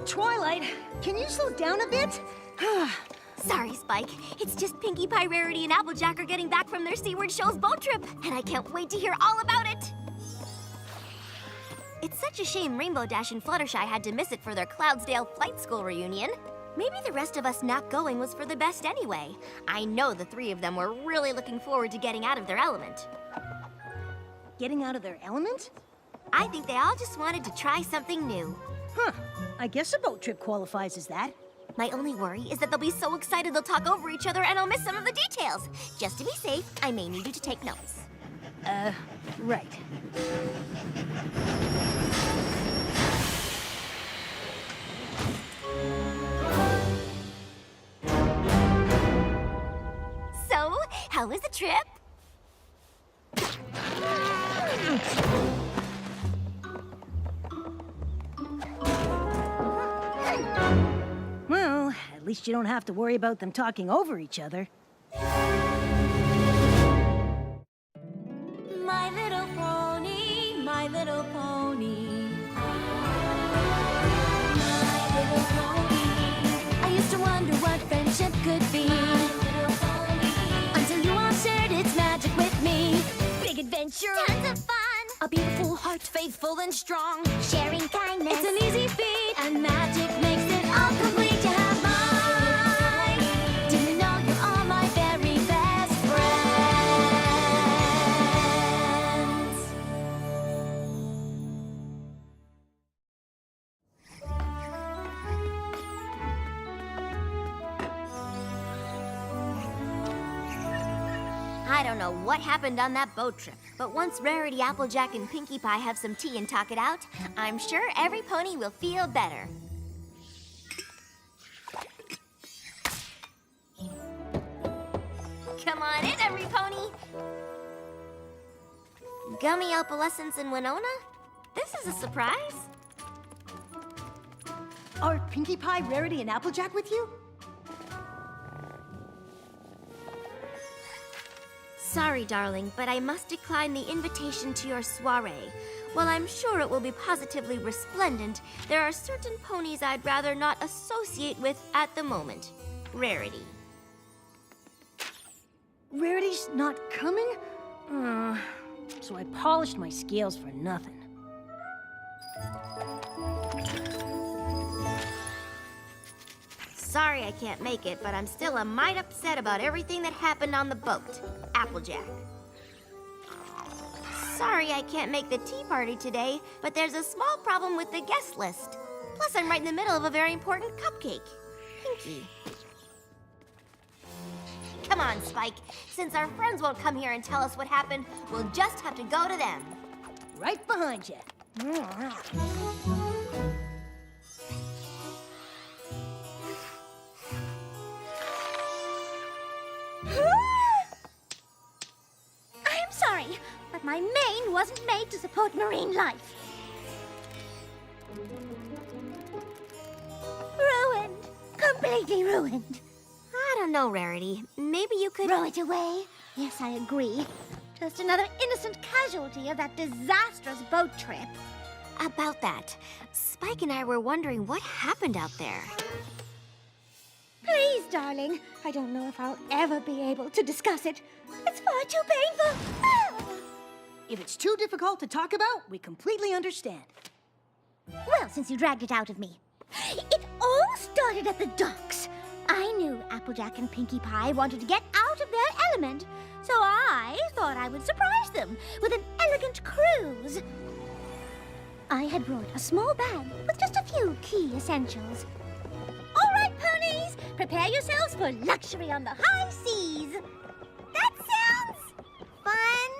Twilight, can you slow down a bit? Sorry, Spike. It's just Pinkie Pie, Rarity, and Applejack are getting back from their Seaward Shoals boat trip, and I can't wait to hear all about it. It's such a shame Rainbow Dash and Fluttershy had to miss it for their Cloudsdale Flight School reunion. Maybe the rest of us not going was for the best anyway. I know the three of them were really looking forward to getting out of their element. Getting out of their element? I think they all just wanted to try something new. Huh. I guess a boat trip qualifies as that. My only worry is that they'll be so excited they'll talk over each other and I'll miss some of the details. Just to be safe, I may need you to take notes. Right. So, how was the trip? Well, at least you don't have to worry about them talking over each other. My little pony, my little pony. My little pony. I used to wonder what friendship could be. Until you all shared its magic with me. Big adventure. Tons of fun. A beautiful heart, faithful and strong. Sharing kindness. It's an easy feat. And magic makes it all complete to have mine. Did you know you are my very best friends? I don't know what happened on that boat trip, but once Rarity, Applejack, and Pinkie Pie have some tea and talk it out, I'm sure every pony will feel better. Come on in, every pony. Gummy opalescence in Winona? This is a surprise. Are Pinkie Pie, Rarity, and Applejack with you? Sorry, darling, but I must decline the invitation to your soiree. While I'm sure it will be positively resplendent, there are certain ponies I'd rather not associate with at the moment. Rarity. Rarity's not coming? So I polished my scales for nothing. Sorry I can't make it, but I'm still a mite upset about everything that happened on the boat. Applejack. Sorry I can't make the tea party today, but there's a small problem with the guest list. Plus, I'm right in the middle of a very important cupcake. Pinkie. Come on, Spike. Since our friends won't come here and tell us what happened, we'll just have to go to them. Right behind you. I'm sorry, but my mane wasn't made to support marine life. Ruined. Completely ruined. I don't know, Rarity. Maybe you could... Throw it away? Yes, I agree. Just another innocent casualty of that disastrous boat trip. About that, Spike and I were wondering what happened out there. Please, darling. I don't know if I'll ever be able to discuss it. It's far too painful. If it's too difficult to talk about, we completely understand. Well, since you dragged it out of me. It all started at the docks. I knew Applejack and Pinkie Pie wanted to get out of their element, so I thought I would surprise them with an elegant cruise. I had brought a small bag with just a few key essentials. All right, ponies, prepare yourselves for luxury on the high seas. That sounds fun.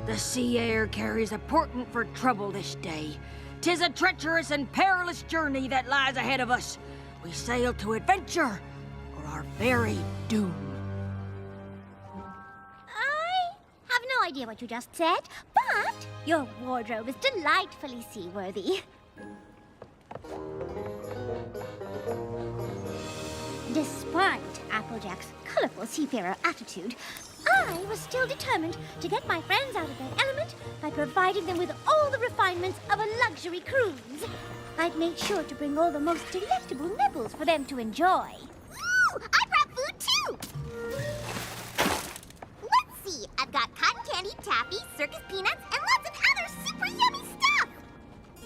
The sea air carries a portent for trouble this day. 'Tis a treacherous and perilous journey that lies ahead of us. We sail to adventure or our very doom. I have no idea what you just said, but your wardrobe is delightfully seaworthy. Despite Applejack's colorful seafarer attitude, I was still determined to get my friends out of their element by providing them with all the refinements of a luxury cruise. I'd make sure to bring all the most delectable nibbles for them to enjoy. Ooh, I brought food too! Let's see, I've got cotton candy, taffy, circus peanuts, and lots of other super yummy stuff!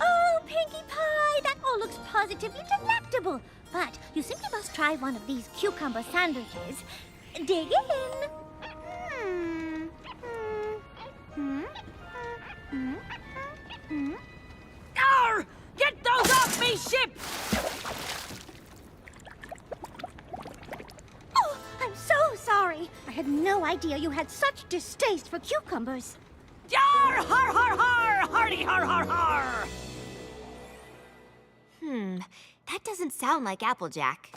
Oh, Pinkie Pie, that all looks positively delectable. But you simply must try one of these cucumber sandwiches. Dig in. Arr! Get those off me ship! Oh, I'm so sorry. I had no idea you had such distaste for cucumbers. Yar! Har har har! Hardy har har har! That doesn't sound like Applejack.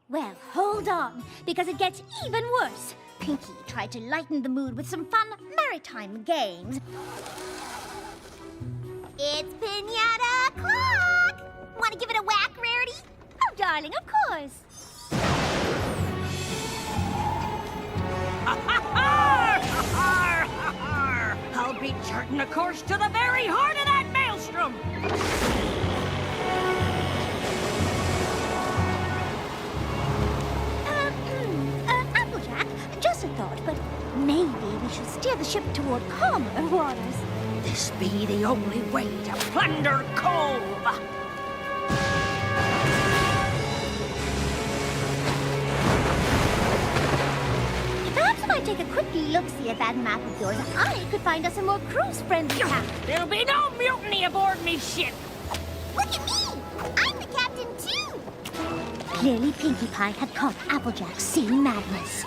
Well, hold on, because it gets even worse. Pinkie tried to lighten the mood with some fun maritime games. It's Pinata O'Clock! Want to give it a whack, Rarity? Oh, darling, of course. I'll be charting a course to the very heart of that maelstrom! Applejack, just a thought, but maybe we should steer the ship toward calmer waters. This be the only way to plunder Cove! Perhaps if I take a quick look-see at that map of yours, I could find us a more cruise-friendly town. There'll be no mutiny aboard me ship! Look at me! I'm the captain, too! Clearly, Pinkie Pie had caught Applejack's sea madness.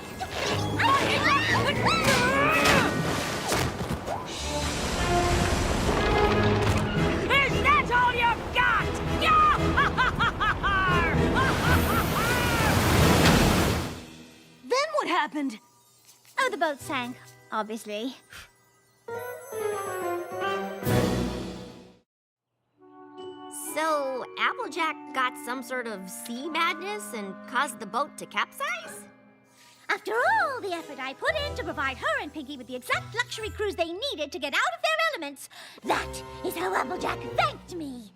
Is that all you've got? Then what happened? Oh, the boat sank, obviously. So, Applejack got some sort of sea madness and caused the boat to capsize? After all the effort I put in to provide her and Pinkie with the exact luxury cruise they needed to get out of their elements, that is how Applejack thanked me.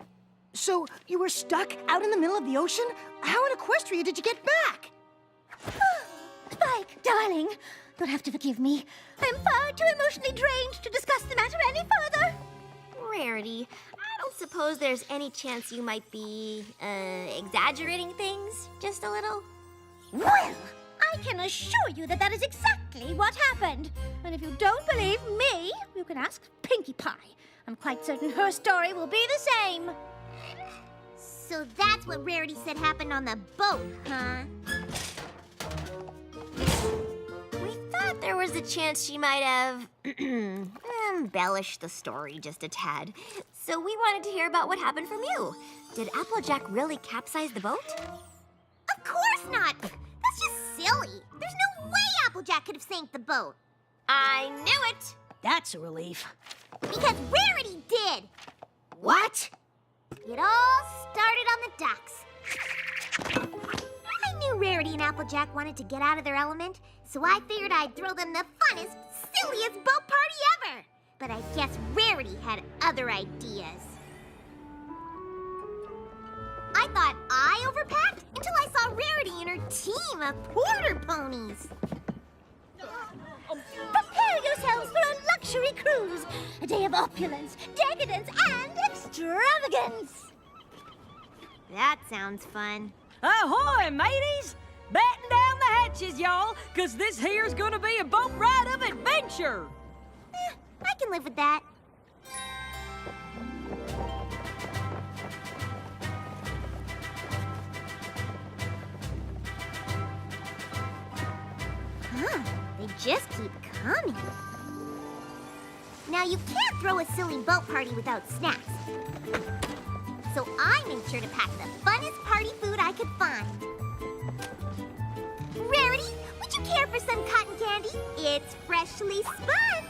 So, you were stuck out in the middle of the ocean? How in Equestria did you get back? Spike, darling, you'll have to forgive me. I am far too emotionally drained to discuss the matter any further. Rarity, I don't suppose there's any chance you might be, exaggerating things just a little? Well, I can assure you that that is exactly what happened. And if you don't believe me, you can ask Pinkie Pie. I'm quite certain her story will be the same. So that's what Rarity said happened on the boat, huh? We thought there was a chance she might have embellished the story just a tad. So we wanted to hear about what happened from you. Did Applejack really capsize the boat? Of course not! That's just silly. There's no way Applejack could have sank the boat. I knew it! That's a relief. Because Rarity did! What? It all started on the docks. I knew Rarity and Applejack wanted to get out of their element, so I figured I'd throw them the funnest, silliest boat party ever. But I guess Rarity had other ideas. I thought I overpacked until I saw Rarity and her team of porter ponies. Prepare yourselves for a luxury cruise. A day of opulence, decadence, and extravagance. That sounds fun. Ahoy, mateys! Batten down the hatches, y'all, 'cause this here's gonna be a boat ride of adventure! I can live with that. They just keep coming. Now, you can't throw a silly boat party without snacks. So I made sure to pack the funnest party food I could find. Rarity, would you care for some cotton candy? It's freshly spun.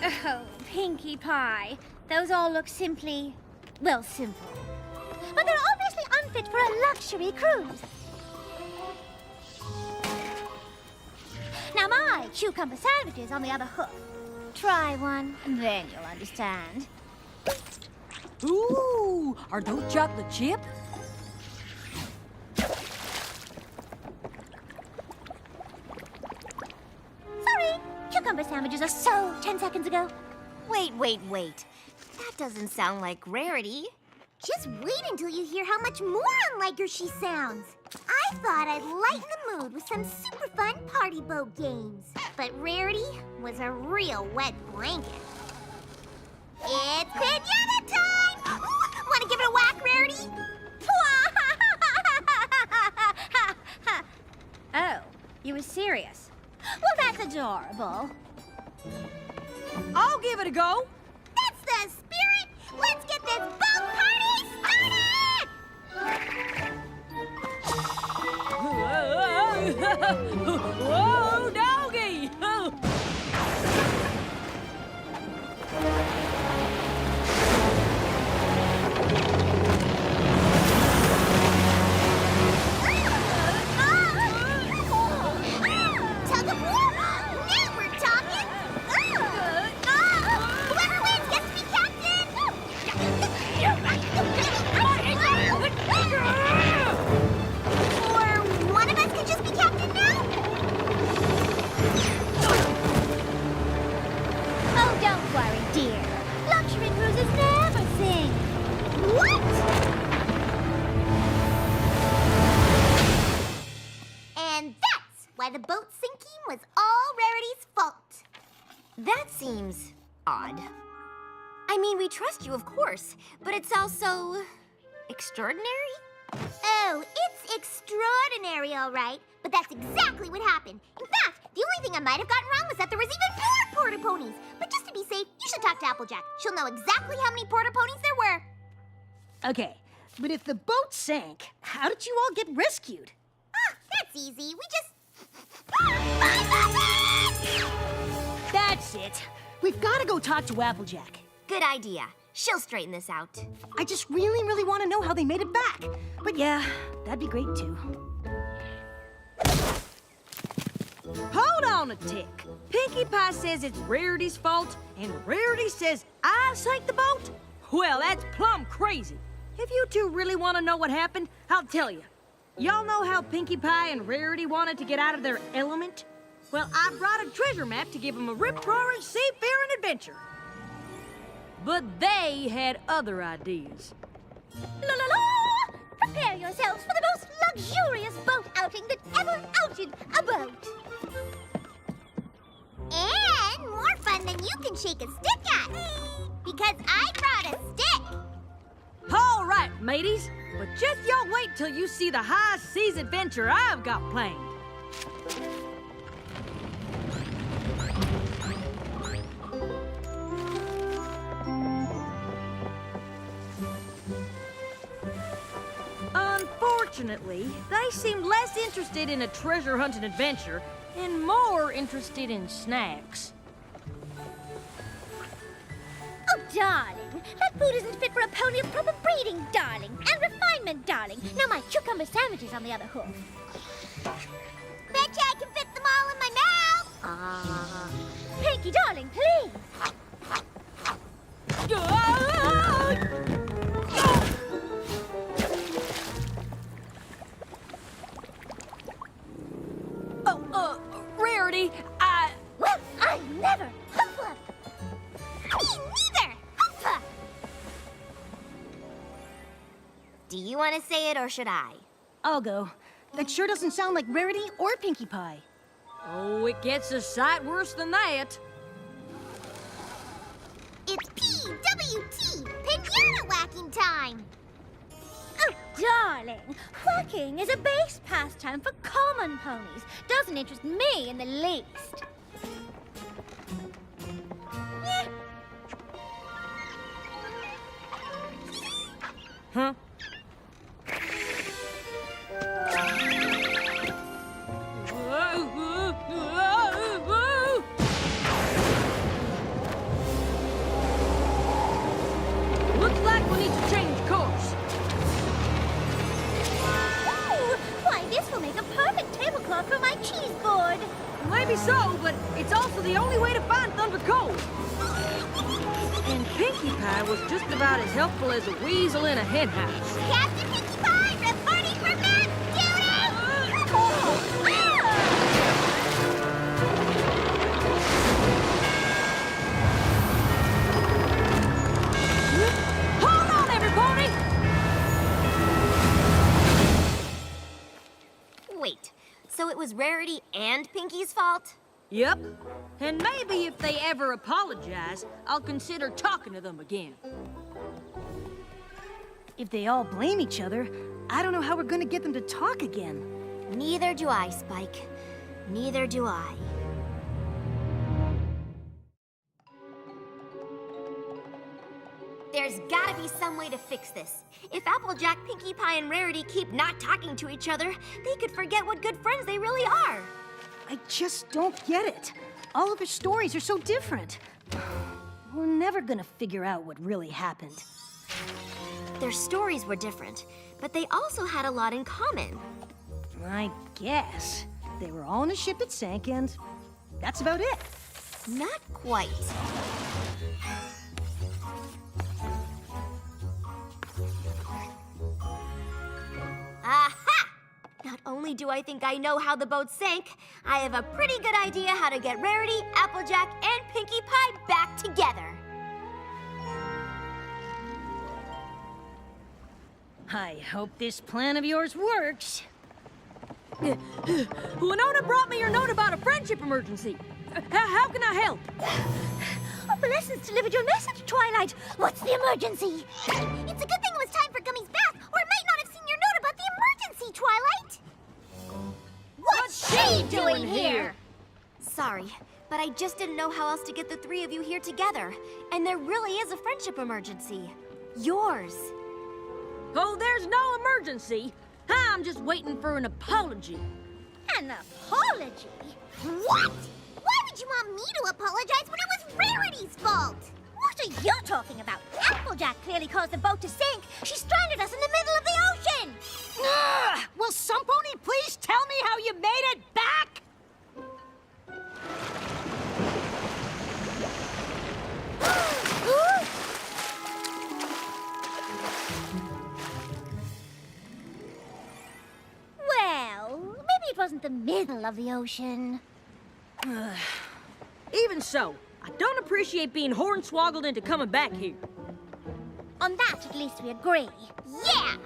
Oh, Pinkie Pie. Those all look simply, well, simple. But they're obviously unfit for a luxury cruise. Now my cucumber sandwich is on the other hoof. Try one, and then you'll understand. Ooh, are those chocolate chip? Sorry, cucumber sandwiches are so 10 seconds ago. Wait. That doesn't sound like Rarity. Just wait until you hear how much more unlike her she sounds. I thought I'd lighten the mood with some super fun party boat games. But Rarity was a real wet blanket. It's pinata time! Want to give it a whack, Rarity? Oh, you were serious? Well, that's adorable. I'll give it a go. That's the spirit! Let's get this boat party started! Whoa, doggy! Tug of war? Now we're talking! Whoever wins gets to be captain! Or one of us could just be captain now? Oh, don't worry, dear. Luxury cruises never sing. What? And that's why the boat sinking was all Rarity's fault. That seems odd. I mean, we trust you, of course, but it's also extraordinary? Oh, it's extraordinary, all right. But that's exactly what happened. In fact, the only thing I might have gotten wrong was that there was even more porta ponies. But just to be safe, you should talk to Applejack. She'll know exactly how many porta ponies there were. Okay, but if the boat sank, how did you all get rescued? Ah, that's easy. We just... That's it. We've got to go talk to Applejack. Good idea. She'll straighten this out. I just really want to know how they made it back. But yeah, that'd be great too. Hold on a tick. Pinkie Pie says it's Rarity's fault, and Rarity says I sank the boat? Well, that's plumb crazy. If you two really want to know what happened, I'll tell you. Y'all know how Pinkie Pie and Rarity wanted to get out of their element? Well, I brought a treasure map to give them a rip-roaring seafaring adventure. But they had other ideas. La la la! Prepare yourselves for the most luxurious boat outing that ever outed a boat. And more fun than you can shake a stick at. Because I brought a stick. All right, mateys. But just y'all wait till you see the high seas adventure I've got planned. Unfortunately, they seemed less interested in a treasure hunting adventure and more interested in snacks. Oh, darling, that food isn't fit for a pony of proper breeding, darling, and refinement, darling. Now my cucumber sandwich is on the other hoof. Betcha I can fit them all in my mouth. Pinkie, darling, please. Rarity, Well, I never. Hoofa. Me neither. Hoofa. Do you want to say it or should I? I'll go. That sure doesn't sound like Rarity or Pinkie Pie. Oh, it gets a sight worse than that. It's PWT, pinata whacking time. Oh, darling, whacking is a base pastime for common ponies. Doesn't interest me in the least. Huh? Looks like we need to change course. Ooh, why, this will make a perfect tablecloth for my cheese board. Maybe so, the only way to find Thunder Cove. And Pinkie Pie was just about as helpful as a weasel in a henhouse. Captain Pinkie Pie, reporting for map duty! Hold on, everybody! Wait, so it was Rarity and Pinkie's fault? Yep. And maybe if they ever apologize, I'll consider talking to them again. If they all blame each other, I don't know how we're gonna get them to talk again. Neither do I, Spike. Neither do I. There's gotta be some way to fix this. If Applejack, Pinkie Pie, and Rarity keep not talking to each other, they could forget what good friends they really are. I just don't get it. All of their stories are so different. We're never gonna figure out what really happened. Their stories were different, but they also had a lot in common. I guess. They were all on a ship that sank, and that's about it. Not quite. Aha! Not only do I think I know how the boat sank, I have a pretty good idea how to get Rarity, Applejack, and Pinkie Pie back together. I hope this plan of yours works. Winona brought me your note about a friendship emergency. How can I help? Opalescence delivered your message, Twilight. What's the emergency? It's a good thing it was time for Gummy's bath, or I might not have seen your note about the emergency, Twilight. What's she doing here? Sorry, but I just didn't know how else to get the three of you here together. And there really is a friendship emergency. Yours. Oh, there's no emergency. I'm just waiting for an apology. An apology? What? Why would you want me to apologize when it was Rarity's fault? What are you talking about? Applejack clearly caused the boat to sink. She stranded us in the middle of the ocean. Ugh! Will some pony please tell me how you made it back? Well, maybe it wasn't the middle of the ocean. Even so, I don't appreciate being hornswoggled into coming back here. On that, at least we agree. Yeah!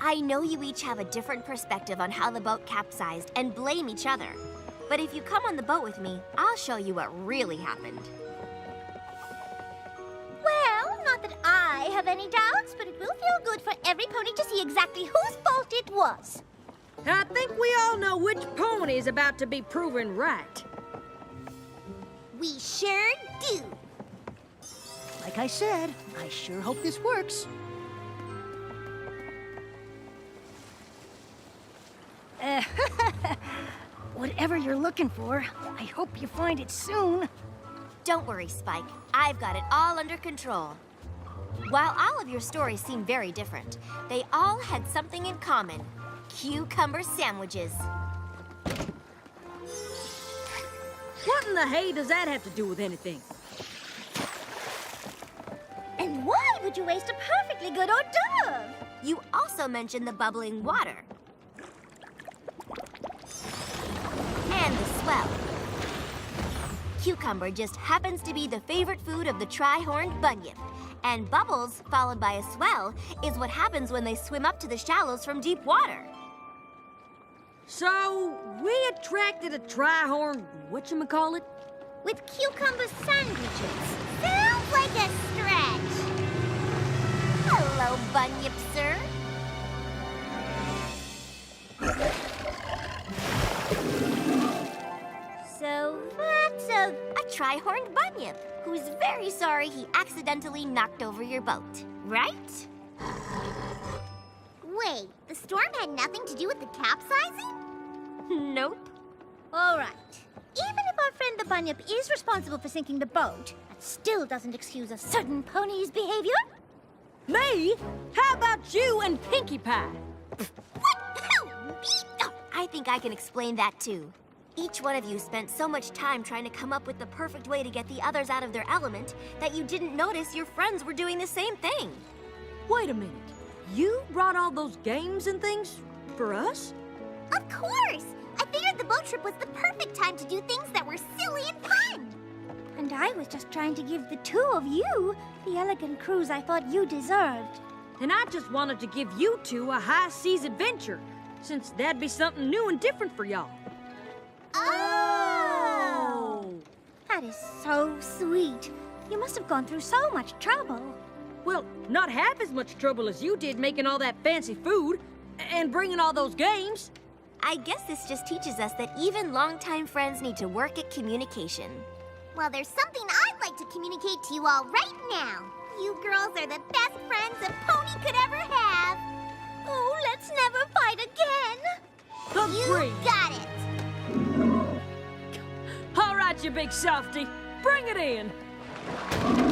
I know you each have a different perspective on how the boat capsized and blame each other. But if you come on the boat with me, I'll show you what really happened. Well, not that I have any doubts, but it will feel good for every pony to see exactly whose fault it was. I think we all know which pony is about to be proven right. We sure do. Like I said, I sure hope this works. Whatever you're looking for, I hope you find it soon. Don't worry, Spike. I've got it all under control. While all of your stories seem very different, they all had something in common. Cucumber sandwiches. What in the hay does that have to do with anything? And why would you waste a perfectly good hors d'oeuvre? You also mentioned the bubbling water. And the swell. Cucumber just happens to be the favorite food of the tri-horned bunyip. And bubbles, followed by a swell, is what happens when they swim up to the shallows from deep water. So, we attracted a tri-horn whatchamacallit? With cucumber sandwiches. Sounds like a stretch. Hello, bunyip, sir. So that's a tri-horned bunyip, who's very sorry he accidentally knocked over your boat, right? Wait, the storm had nothing to do with the capsizing? Nope. All right. Even if our friend the bunyip is responsible for sinking the boat, that still doesn't excuse a certain pony's behavior. Me? How about you and Pinkie Pie? What? Who? Me? Oh, I think I can explain that too. Each one of you spent so much time trying to come up with the perfect way to get the others out of their element that you didn't notice your friends were doing the same thing. Wait a minute. You brought all those games and things for us? Of course! I figured the boat trip was the perfect time to do things that were silly and fun. And I was just trying to give the two of you the elegant cruise I thought you deserved. And I just wanted to give you two a high seas adventure, since that'd be something new and different for y'all. Oh! That is so sweet. You must have gone through so much trouble. Well, not half as much trouble as you did making all that fancy food and bringing all those games. I guess this just teaches us that even longtime friends need to work at communication. Well, there's something I'd like to communicate to you all right now. You girls are the best friends a pony could ever have. Oh, let's never fight again. Agreed. You got it. All right, you big softy. Bring it in. Come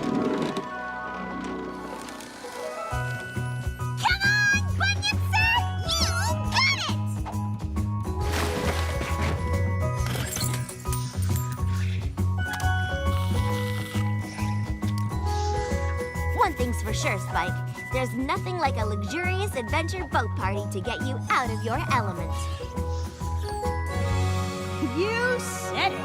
on, Bunyan sir! You got it! One thing's for sure, Spike. There's nothing like a luxurious adventure boat party to get you out of your element. You said it.